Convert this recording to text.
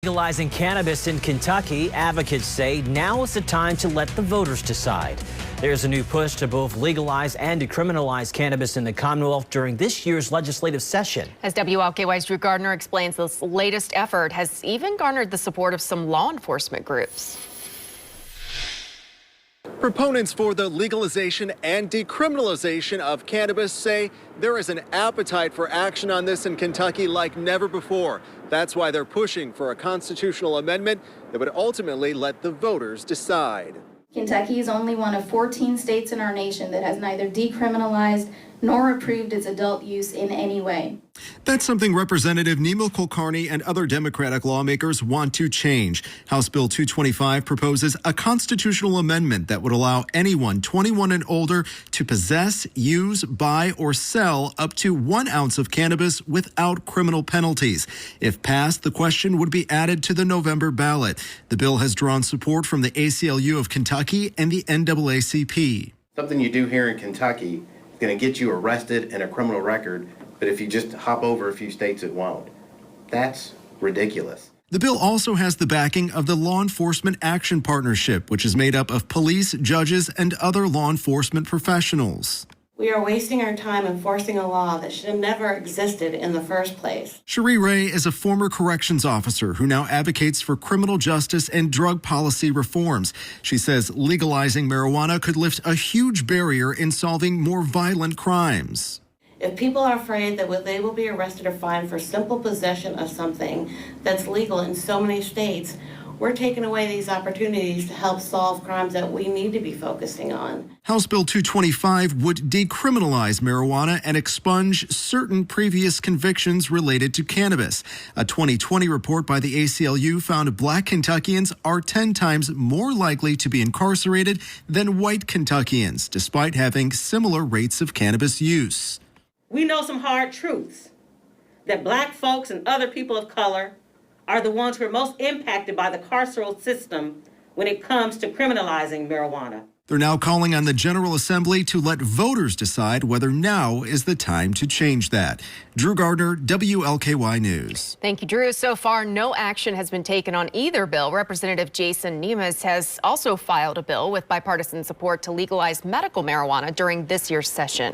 Legalizing cannabis in Kentucky, advocates say now is the time to let the voters decide. There's a new push to both legalize and decriminalize cannabis in the Commonwealth during this year's legislative session. As WLKY's Drew Gardner explains, this latest effort has even garnered the support of some law enforcement groups. Proponents for the legalization and decriminalization of cannabis say there is an appetite for action on this in Kentucky like never before. That's why they're pushing for a constitutional amendment that would ultimately let the voters decide. Kentucky is only one of 14 states in our nation that has neither decriminalized nor approved its adult use in any way. That's something Representative Nima Kulkarni and other Democratic lawmakers want to change. House Bill 225 proposes a constitutional amendment that would allow anyone 21 and older to possess, use, buy, or sell up to 1 ounce of cannabis without criminal penalties. If passed, the question would be added to the November ballot. The bill has drawn support from the ACLU of Kentucky and the NAACP. Something you do here in Kentucky is going to get you arrested and a criminal record, but if you just hop over a few states, it won't. That's ridiculous. The bill also has the backing of the Law Enforcement Action Partnership, which is made up of police, judges, and other law enforcement professionals. We are wasting our time enforcing a law that should have never existed in the first place. Cherie Ray is a former corrections officer who now advocates for criminal justice and drug policy reforms. She says legalizing marijuana could lift a huge barrier in solving more violent crimes. If people are afraid that they will be arrested or fined for simple possession of something that's legal in so many states, we're taking away these opportunities to help solve crimes that we need to be focusing on. House Bill 225 would decriminalize marijuana and expunge certain previous convictions related to cannabis. A 2020 report by the ACLU found Black Kentuckians are 10 times more likely to be incarcerated than white Kentuckians, despite having similar rates of cannabis use. We know some hard truths, that Black folks and other people of color are the ones who are most impacted by the carceral system when it comes to criminalizing marijuana. They're now calling on the General Assembly to let voters decide whether now is the time to change that. Drew Gardner, WLKY News. Thank you, Drew. So far, no action has been taken on either bill. Representative Jason Nemes has also filed a bill with bipartisan support to legalize medical marijuana during this year's session.